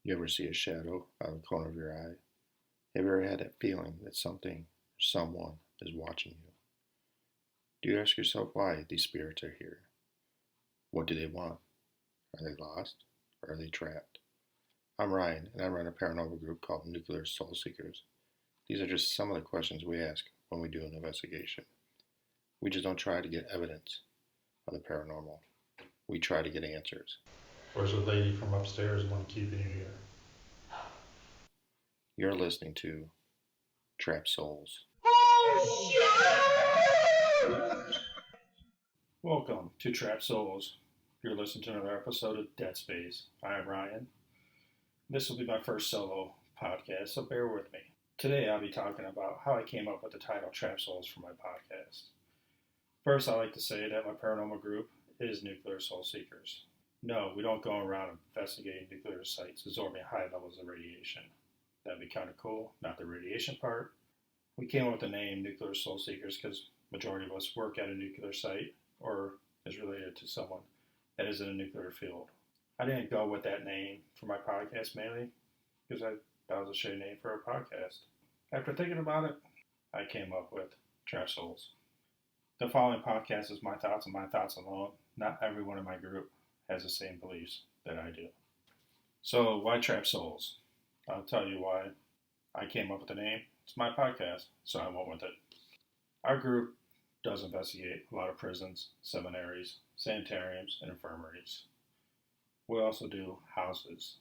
You ever see a shadow out of the corner of your eye? Have you ever had that feeling that something or someone is watching you? Do you ask yourself why these spirits are here? What do they want? Are they lost? Or are they trapped? I'm Ryan, and I run a paranormal group called Nuclear Soul Seekers. These are just some of the questions we ask when we do an investigation. We just don't try to get evidence of the paranormal. We try to get answers. Where's the lady from upstairs one keeping you here? You're listening to Trapped Souls. Welcome to Trapped Souls. You're listening to another episode of Deadspace. I'm Ryan. This will be my first solo podcast, so bear with me. Today I'll be talking about how I came up with the title Trapped Souls for my podcast. First, I like to say that my paranormal group is Nuclear Soul Seekers. No, we don't go around investigating nuclear sites absorbing high levels of radiation. That'd be kind of cool, not the radiation part. We came up with the name Nuclear Soul Seekers because majority of us work at a nuclear site or is related to someone that is in a nuclear field. I didn't go with that name for my podcast mainly because that was a shitty name for a podcast. After thinking about it, I came up with Trapped Souls. The following podcast is my thoughts and my thoughts alone. Not everyone in my group has the same beliefs that I do. So why Trapped Souls? I'll tell you why I came up with the name. It's my podcast, so I went with it. Our group does investigate a lot of prisons, seminaries, sanitariums, and infirmaries. We also do houses,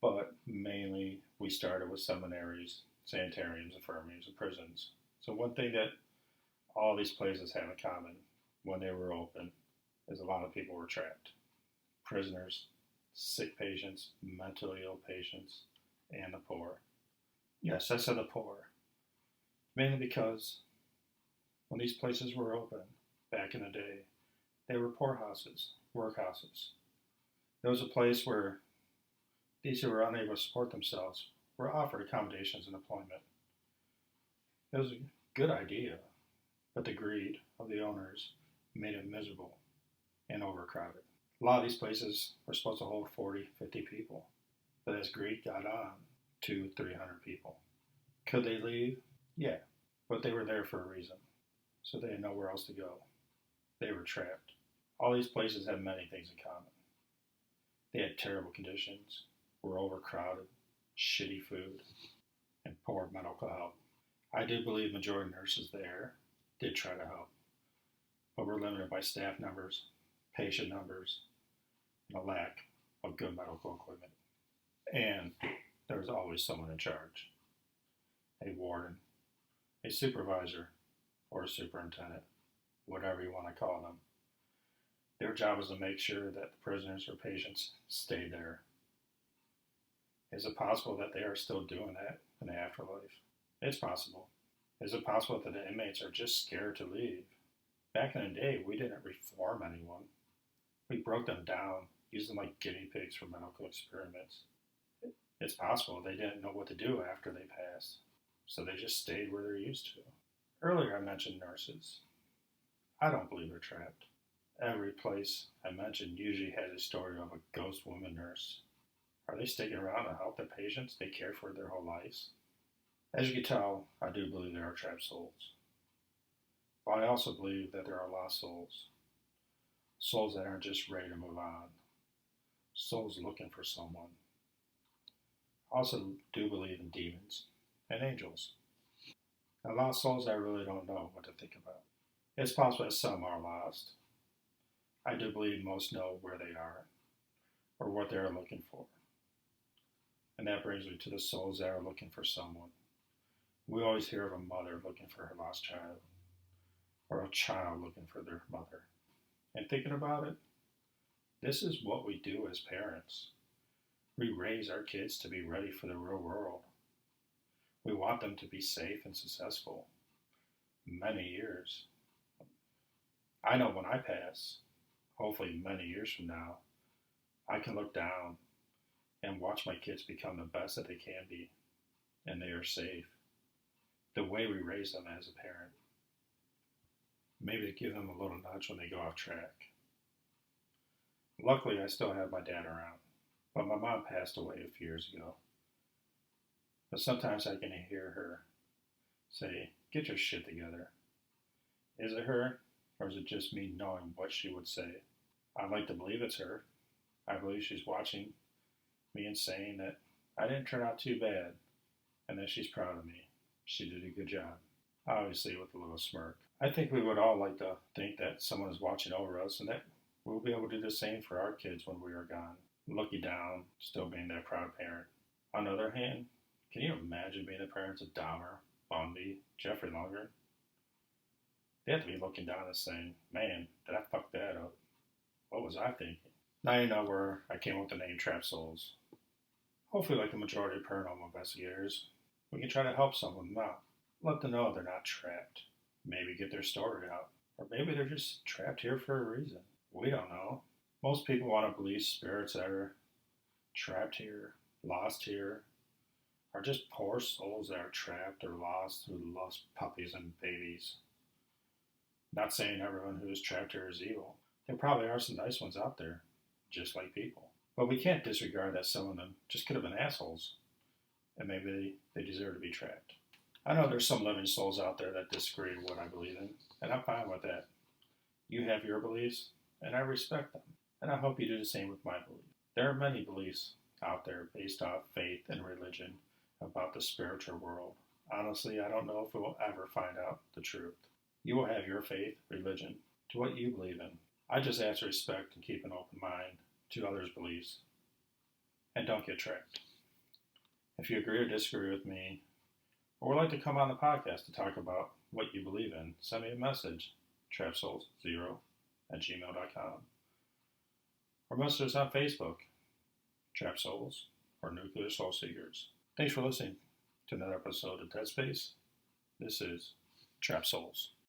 but mainly we started with seminaries, sanitariums, infirmaries, and prisons. So one thing that all these places have in common when they were open is a lot of people were trapped. Prisoners, sick patients, mentally ill patients, and the poor. Yes, I said the poor. Mainly because when these places were open back in the day, they were poorhouses, workhouses. There was a place where these who were unable to support themselves were offered accommodations and employment. It was a good idea, but the greed of the owners made it miserable and overcrowded. A lot of these places were supposed to hold 40, 50 people, but as greed got on, 200, 300 people. Could they leave? Yeah, but they were there for a reason, so they had nowhere else to go. They were trapped. All these places had many things in common. They had terrible conditions, were overcrowded, shitty food, and poor medical help. I do believe majority of nurses there did try to help, but were limited by staff numbers, patient numbers, and a lack of good medical equipment. And there was always someone in charge. A warden, a supervisor, or a superintendent, whatever you want to call them. Their job was to make sure that the prisoners or patients stayed there. Is it possible that they are still doing that in the afterlife? It's possible. Is it possible that the inmates are just scared to leave? Back in the day, we didn't reform anyone. We broke them down, used them like guinea pigs for medical experiments. It's possible they didn't know what to do after they passed, so they just stayed where they're used to. Earlier I mentioned nurses. I don't believe they're trapped. Every place I mentioned usually has a story of a ghost woman nurse. Are they sticking around to help the patients they cared for their whole lives? As you can tell, I do believe there are trapped souls. But I also believe that there are lost souls. Souls that aren't just ready to move on. Souls looking for someone. I also do believe in demons and angels. A lot of souls I really don't know what to think about. It's possible that some are lost. I do believe most know where they are or what they are looking for. And that brings me to the souls that are looking for someone. We always hear of a mother looking for her lost child or a child looking for their mother. And thinking about it, this is what we do as parents. We raise our kids to be ready for the real world. We want them to be safe and successful. Many years. I know when I pass, hopefully many years from now, I can look down and watch my kids become the best that they can be, and they are safe. The way we raise them as a parent. Maybe to give them a little nudge when they go off track. Luckily, I still have my dad around, But my mom passed away a few years ago. But sometimes I can hear her say, "Get your shit together." Is it her, or is it just me knowing what she would say? I'd like to believe it's her. I believe she's watching me and saying that I didn't turn out too bad and that she's proud of me. She did a good job. Obviously, with a little smirk. I think we would all like to think that someone is watching over us and that we'll be able to do the same for our kids when we are gone. Looking down, still being that proud parent. On the other hand, can you imagine being the parents of Dahmer, Bundy, Jeffrey Longer? They have to be looking down and saying, "Man, did I fuck that up? What was I thinking?" Now you know where I came up with the name Trap Souls. Hopefully, like the majority of paranormal investigators, we can try to help some of them out. Let them know they're not trapped. Maybe get their story out. Or maybe they're just trapped here for a reason. We don't know. Most people want to believe spirits that are trapped here, lost here, are just poor souls that are trapped or lost who lost puppies and babies. Not saying everyone who is trapped here is evil. There probably are some nice ones out there, just like people. But we can't disregard that some of them just could have been assholes, and maybe they deserve to be trapped. I know there's some living souls out there that disagree with what I believe in, and I'm fine with that. You have your beliefs, and I respect them, and I hope you do the same with my beliefs. There are many beliefs out there based off faith and religion about the spiritual world. Honestly, I don't know if we'll ever find out the truth. You will have your faith, religion, to what you believe in. I just ask to respect and keep an open mind to others' beliefs, and don't get trapped. If you agree or disagree with me, or would like to come on the podcast to talk about what you believe in, send me a message, trapsouls0@gmail.com, or message us on Facebook, Trap Souls, or Nuclear Soul Seekers. Thanks for listening to another episode of Deadspace. This is Trap Souls.